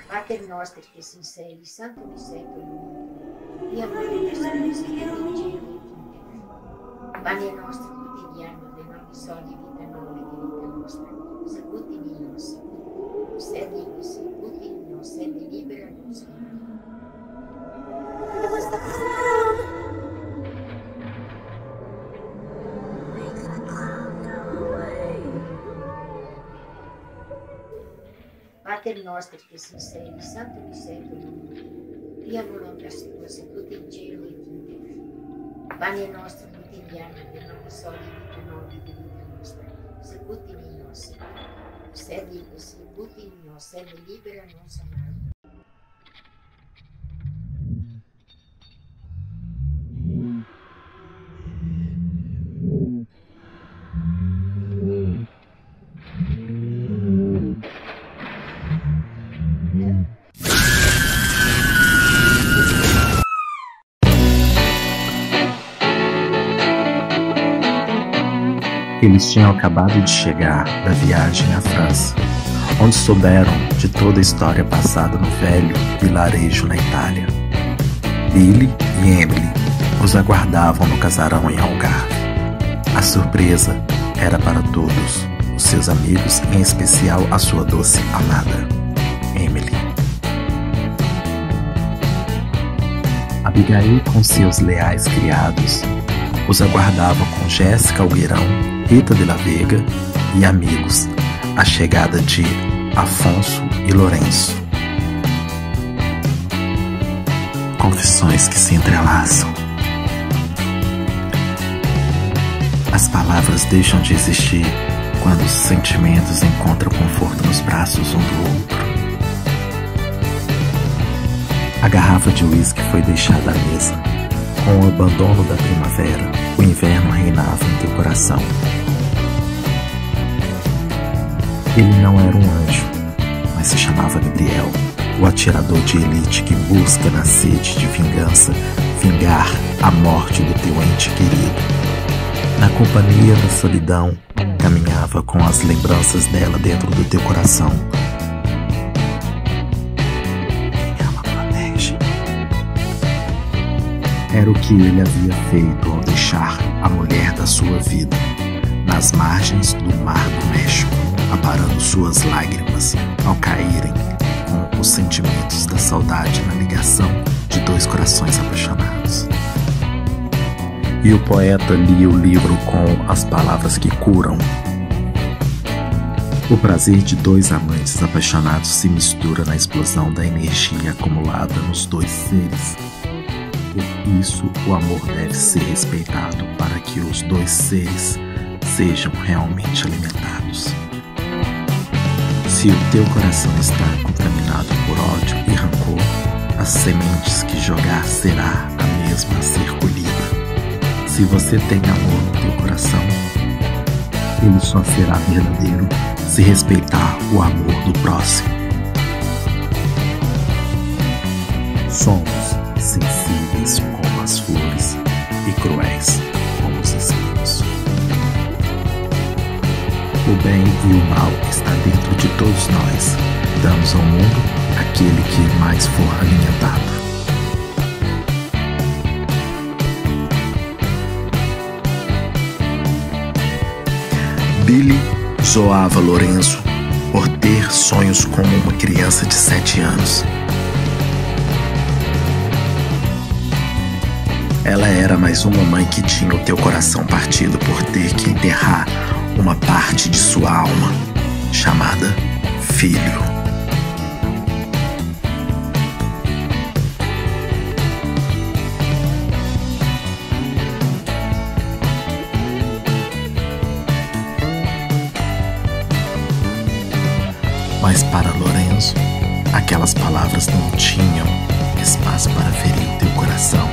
Pater noster que es in caeli, sanctum saeculum, via nobis Christus qui in cielo. Pane nostro quotidiano de nobis hodie vita nobis vita nostra, secut in nos, sed in nos, sed libera nos. Pater noster que es in caeli, sanctum saeculum, via voluntas tua, secut in cielo et in terra. Pane nostro quotidiano de nobis hodie vita nobis vita nostra, secut in nos, sed in nos, sed libera nos amare. Eles tinham acabado de chegar da viagem à França, onde souberam de toda a história passada no velho vilarejo na Itália. Billy e Emily os aguardavam no casarão em Algarve. A surpresa era para todos, os seus amigos, em especial a sua doce amada, Emily. Abigail, com seus leais criados, os aguardava com Jéssica Algueirão, Rita de la Vega e amigos, a chegada de Afonso e Lourenço. Confissões que se entrelaçam. As palavras deixam de existir quando os sentimentos encontram conforto nos braços um do outro. A garrafa de uísque foi deixada à mesa. Com o abandono da primavera, o inverno reinava em teu coração. Ele não era um anjo, mas se chamava Gabriel, o atirador de elite que busca na sede de vingança vingar a morte do teu ente querido. Na companhia da solidão, caminhava com as lembranças dela dentro do teu coração. Ela protege. Era o que ele havia feito ao deixar a mulher da sua vida nas margens do Mar do México, aparando suas lágrimas ao caírem com os sentimentos da saudade na ligação de dois corações apaixonados. E o poeta lia o livro com as palavras que curam. O prazer de dois amantes apaixonados se mistura na explosão da energia acumulada nos dois seres. Por isso, o amor deve ser respeitado para que os dois seres sejam realmente alimentados. Se o teu coração está contaminado por ódio e rancor, as sementes que jogar será a mesma a ser colhida. Se você tem amor no teu coração, ele só será verdadeiro se respeitar o amor do próximo. Somos sensíveis como as flores e cruéis como os espinhos. O bem e o mal está dentro de todos nós. Damos ao mundo aquele que mais for alimentado. Billy zoava Lorenzo por ter sonhos como uma criança de 7 anos. Ela era mais uma mãe que tinha o teu coração partido por ter que enterrar uma parte de sua alma, chamada filho. Mas para Lorenzo, aquelas palavras não tinham espaço para ferir o teu coração.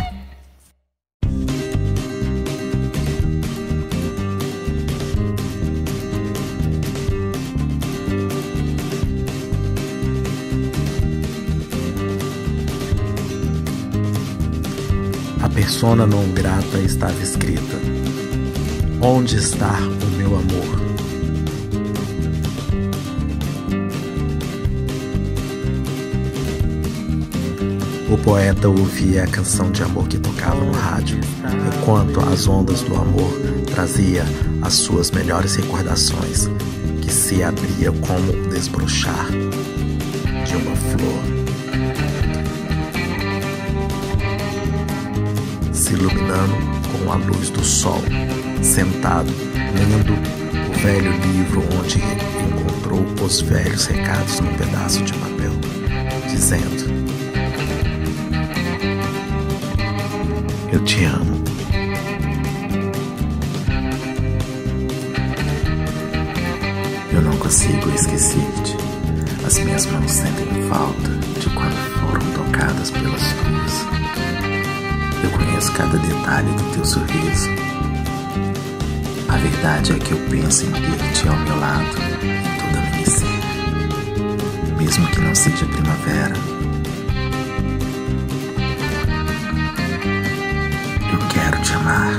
A persona non grata estava escrita: onde está o meu amor? O poeta ouvia a canção de amor que tocava no rádio, enquanto as ondas do amor trazia as suas melhores recordações, que se abria como o desbrochar de uma flor, se iluminando com a luz do sol, sentado, lendo o velho livro onde encontrou os velhos recados num pedaço de papel, dizendo: eu te amo. Eu não consigo esquecer-te. As minhas mãos sentem falta de quando foram tocadas pelas tuas. Eu conheço cada detalhe do teu sorriso. A verdade é que eu penso em ter-te ao meu lado em toda a minha ser, mesmo que não seja primavera. Quero te amar.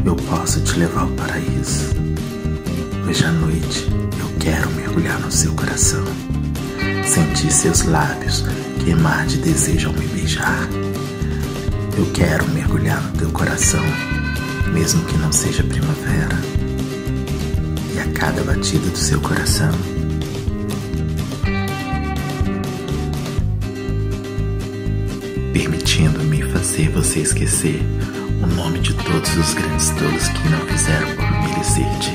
Eu posso te levar ao paraíso. Hoje à noite eu quero mergulhar no seu coração, sentir seus lábios queimar de desejo ao me beijar. Eu quero mergulhar no teu coração, mesmo que não seja primavera. E a cada batida do seu coração, permitindo-me fazer você esquecer o nome de todos os grandes tolos que não fizeram por merecer-te.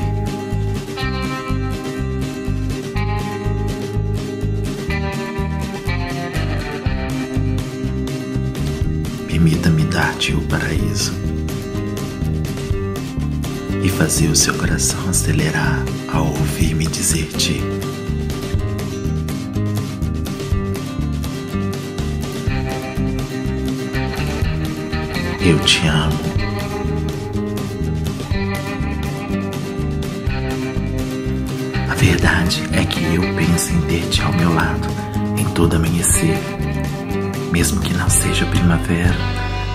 Permita-me dar-te o paraíso e fazer o seu coração acelerar ao ouvir-me dizer-te: Eu te amo. A verdade é que eu penso em ter-te ao meu lado em todo amanhecer, mesmo que não seja primavera,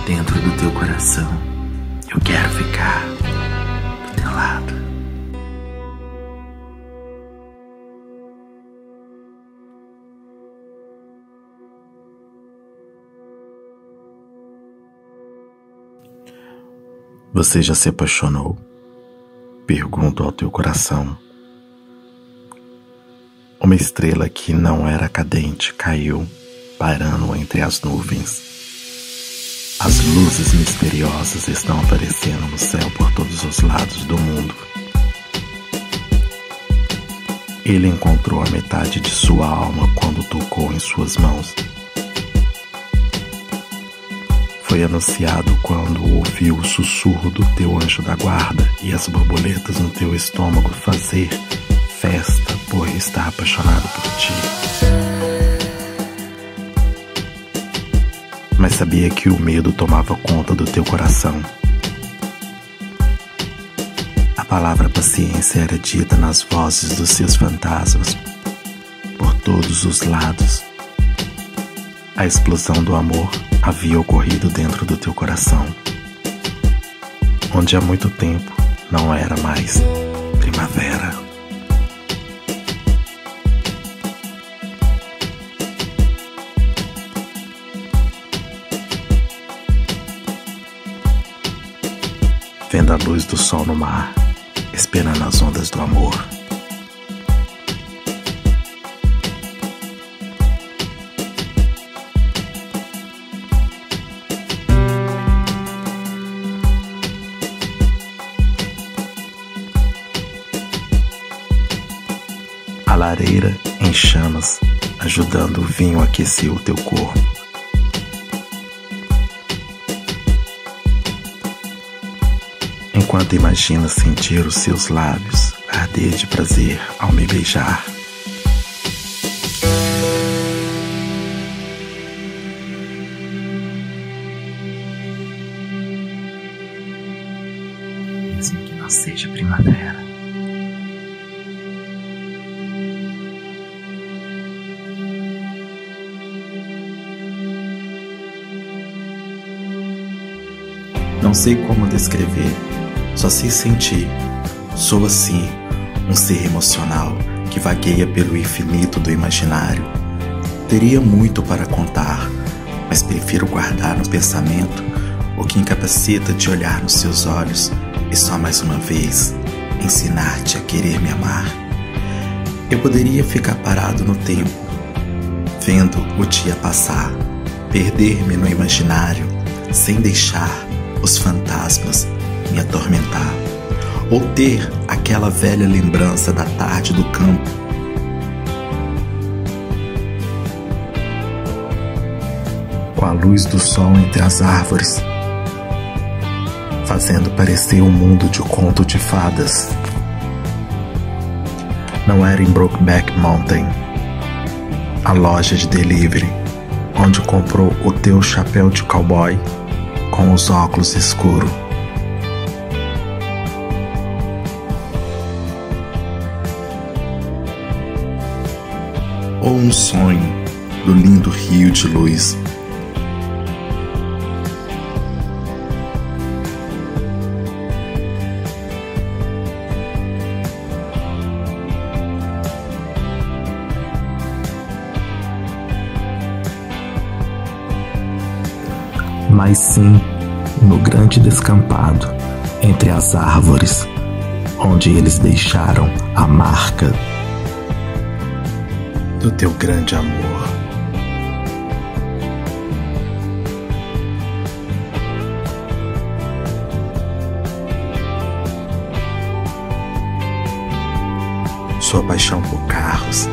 dentro do teu coração. Eu quero ficar do teu lado. Você já se apaixonou? Pergunto ao teu coração. Uma estrela que não era cadente caiu, pairando entre as nuvens. As luzes misteriosas estão aparecendo no céu por todos os lados do mundo. Ele encontrou a metade de sua alma quando tocou em suas mãos. Foi anunciado quando ouviu o sussurro do teu anjo da guarda e as borboletas no teu estômago fazer festa por estar apaixonado por ti. Mas sabia que o medo tomava conta do teu coração. A palavra paciência era dita nas vozes dos seus fantasmas por todos os lados. A explosão do amor havia ocorrido dentro do teu coração, onde há muito tempo não era mais primavera. Vendo a luz do sol no mar, esperando as ondas do amor. A lareira em chamas, ajudando o vinho a aquecer o teu corpo. Enquanto imagina sentir os seus lábios arder de prazer ao me beijar. Mesmo que não seja primavera. Não sei como descrever, só sei sentir. Sou assim, um ser emocional que vagueia pelo infinito do imaginário. Teria muito para contar, mas prefiro guardar no pensamento o que incapacita de olhar nos seus olhos e só mais uma vez ensinar-te a querer me amar. Eu poderia ficar parado no tempo, vendo o dia passar, perder-me no imaginário, sem deixar os fantasmas me atormentar, ou ter aquela velha lembrança da tarde do campo, com a luz do sol entre as árvores, fazendo parecer um mundo de conto de fadas. Não era em Brokeback Mountain, a loja de delivery, onde comprou o teu chapéu de cowboy com os óculos escuros. Ou um sonho do lindo rio de luz. Mas sim, no grande descampado, entre as árvores, onde eles deixaram a marca do teu grande amor. Sua paixão por carros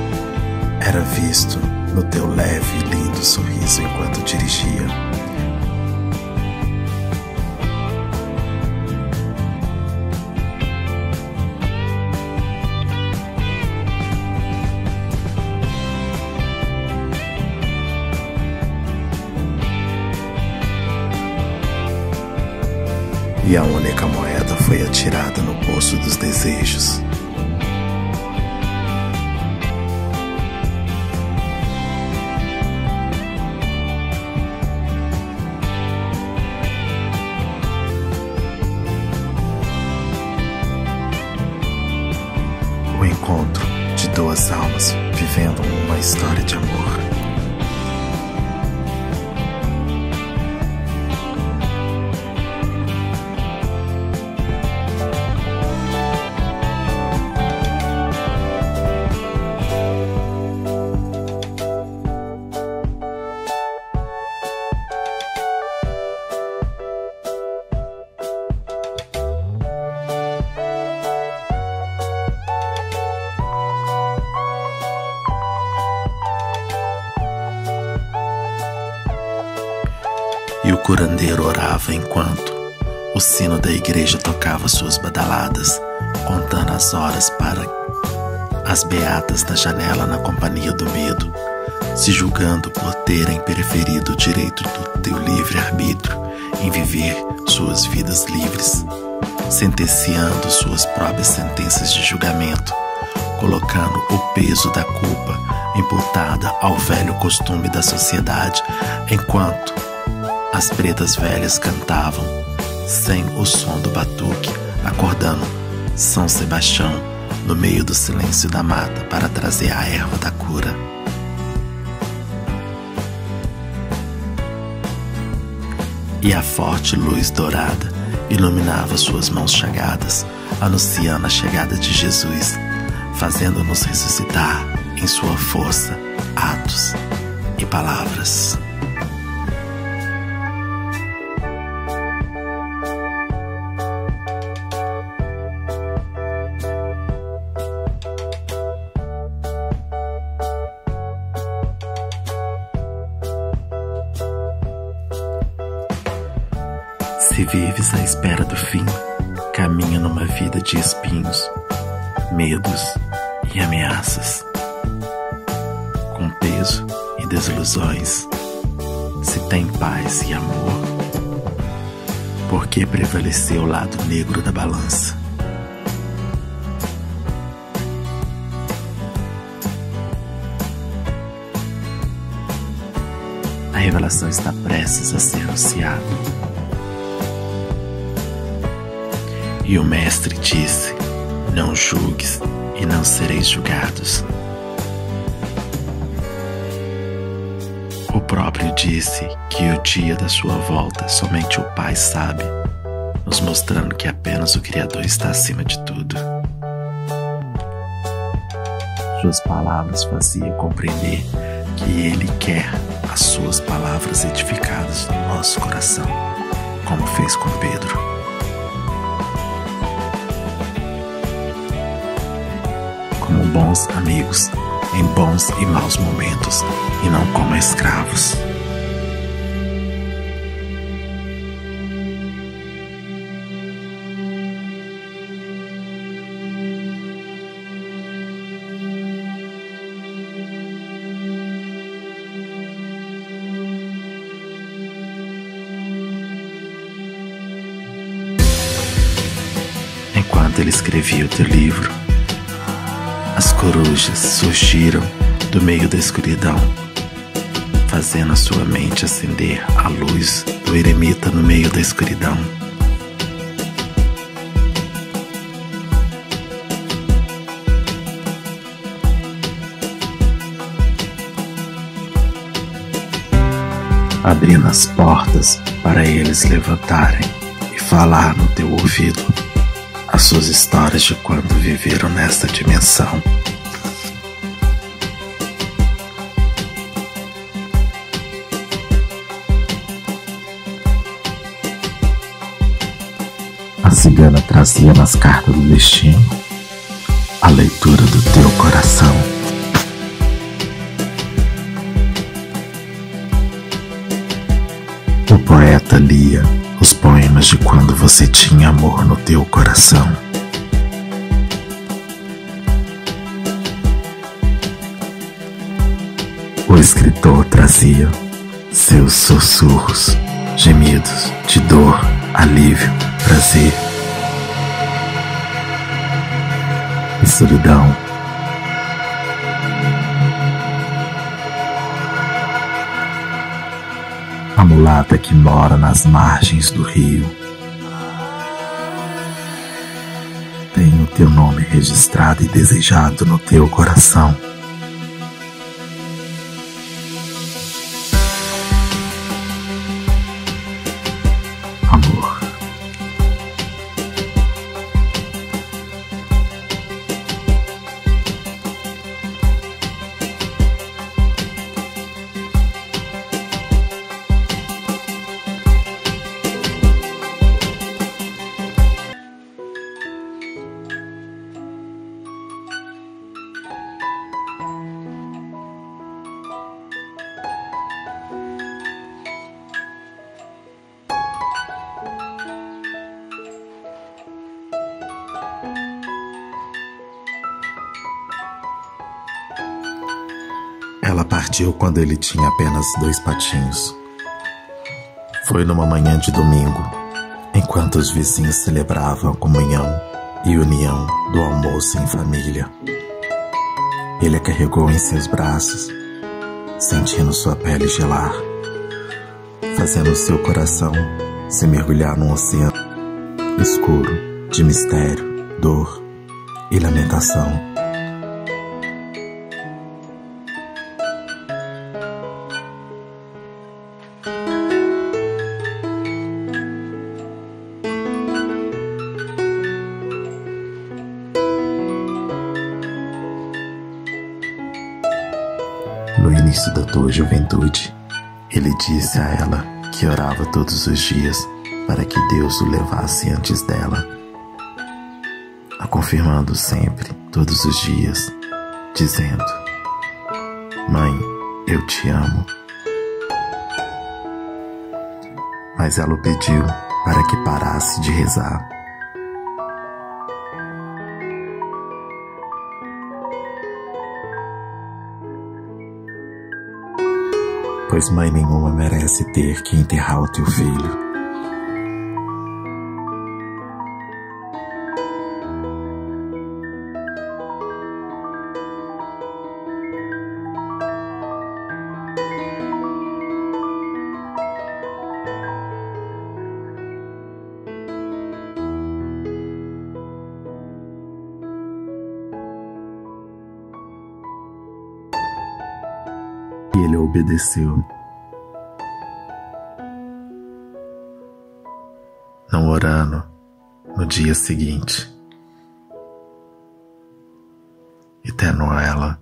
era visto no teu leve e lindo sorriso enquanto dirigia. e a única moeda foi atirada no poço dos desejos. O encontro de duas almas vivendo uma história de amor. E o curandeiro orava enquanto o sino da igreja tocava suas badaladas, contando as horas para as beatas da janela na companhia do medo, se julgando por terem preferido o direito do teu livre-arbítrio em viver suas vidas livres, sentenciando suas próprias sentenças de julgamento, colocando o peso da culpa imputada ao velho costume da sociedade, enquanto as pretas velhas cantavam, sem o som do batuque, acordando São Sebastião no meio do silêncio da mata para trazer a erva da cura. E a forte luz dourada iluminava suas mãos chagadas, anunciando a chegada de Jesus, fazendo-nos ressuscitar em sua força, atos e palavras. Se vives à espera do fim, caminha numa vida de espinhos, medos e ameaças, com peso e desilusões. Se tem paz e amor, por que prevaleceu o lado negro da balança? A revelação está prestes a ser anunciada. E o mestre disse: não julgues e não sereis julgados. O próprio disse que o dia da sua volta somente o Pai sabe, nos mostrando que apenas o Criador está acima de tudo. Suas palavras faziam compreender que Ele quer as suas palavras edificadas no nosso coração, como fez com Pedro. Como bons amigos, em bons e maus momentos, e não como escravos. Enquanto ele escrevia o teu livro, as corujas surgiram do meio da escuridão, fazendo a sua mente acender a luz do eremita no meio da escuridão. Abrindo as portas para eles levantarem e falar no teu ouvido as suas histórias de quando viveram nesta dimensão. A cigana trazia nas cartas do destino a leitura do teu coração. O poeta lia os poemas de quando você tinha amor no teu coração. O escritor trazia seus sussurros, gemidos de dor, alívio prazer e solidão. A mulata que mora nas margens do rio tem o teu nome registrado e desejado no teu coração. Amor. Ela partiu quando ele tinha apenas 2 patinhos. Foi numa manhã de domingo, enquanto os vizinhos celebravam a comunhão e união do almoço em família. Ele a carregou em seus braços, sentindo sua pele gelar, fazendo seu coração se mergulhar num oceano escuro de mistério, dor e lamentação. No início da tua juventude, ele disse a ela que orava todos os dias para que Deus o levasse antes dela, a confirmando sempre, todos os dias, dizendo: Mãe, eu te amo. Mas ela o pediu para que parasse de rezar. Pois mãe nenhuma merece ter que enterrar o teu filho. E ele obedeceu, não orando no dia seguinte, e tendo ela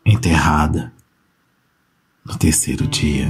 enterrada no 3º dia.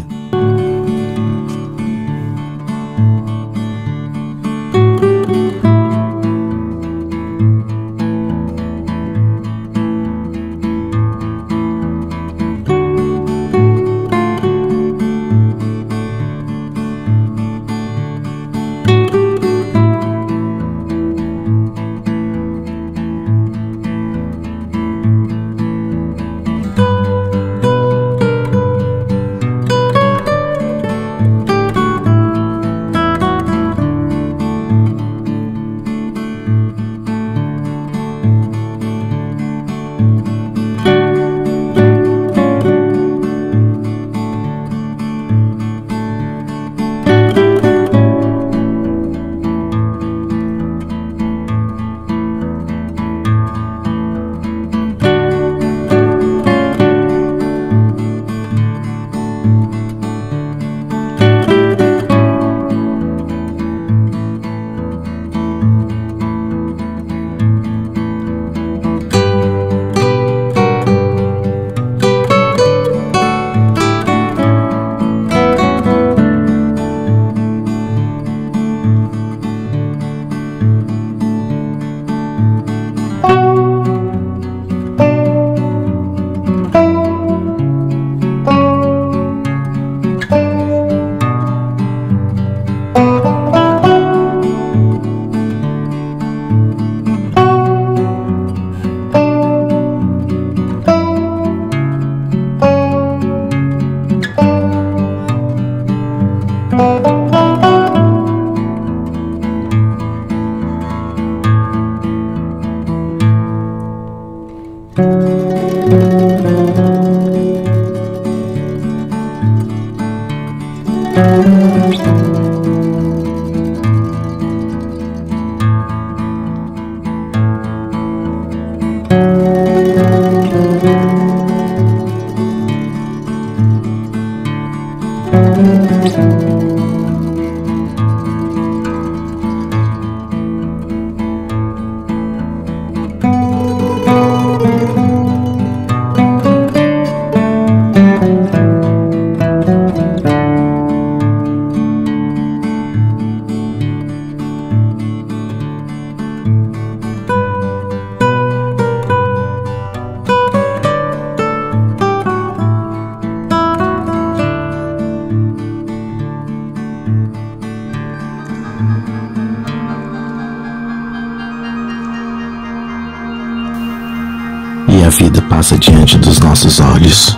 vida passa diante dos nossos olhos.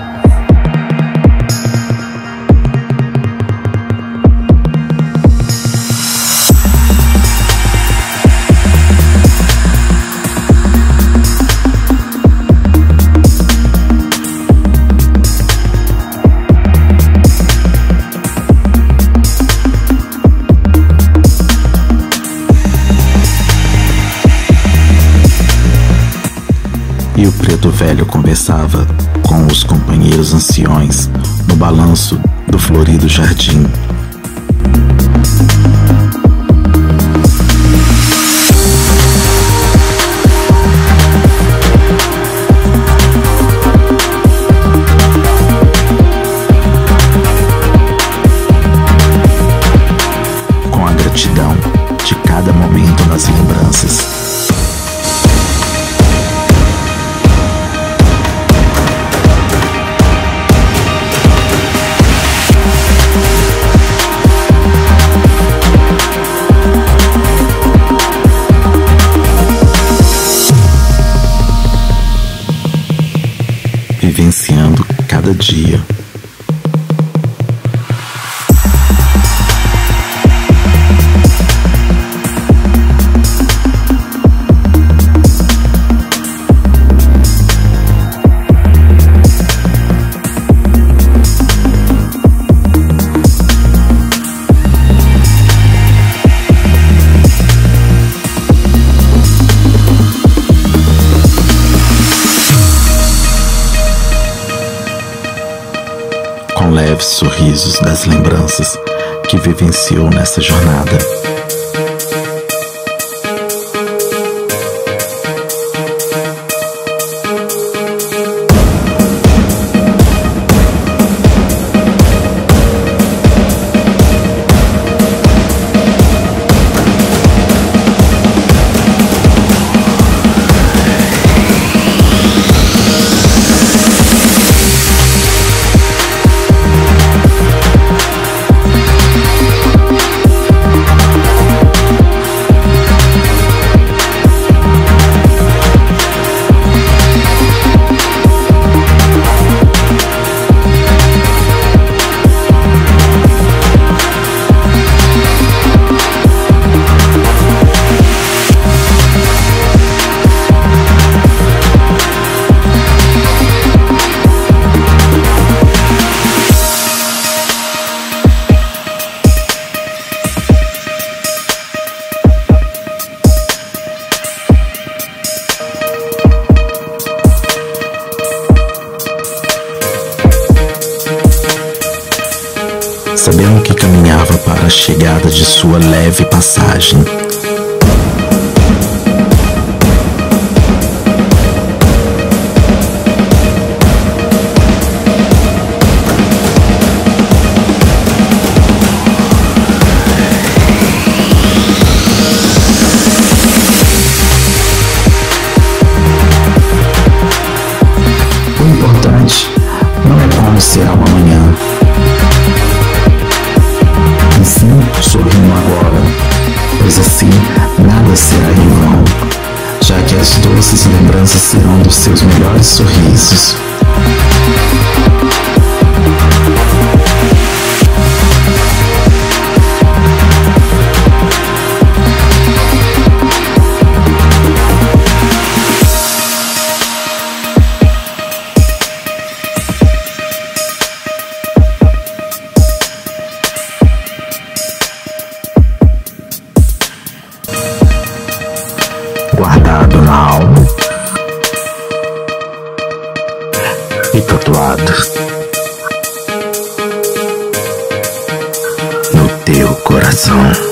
E o preto velho conversava com os companheiros anciões no balanço do florido jardim. Com a gratidão de cada momento nas lembranças. Vivenciando cada dia. Com leves sorrisos das lembranças que vivenciou nessa jornada. Sabendo que caminhava para a chegada de sua leve passagem. O importante não é como será o amanhã, e sim sorrindo agora, pois assim nada será em vão, já que as doces lembranças serão dos seus melhores sorrisos. Guardado na alma e tatuado no teu coração.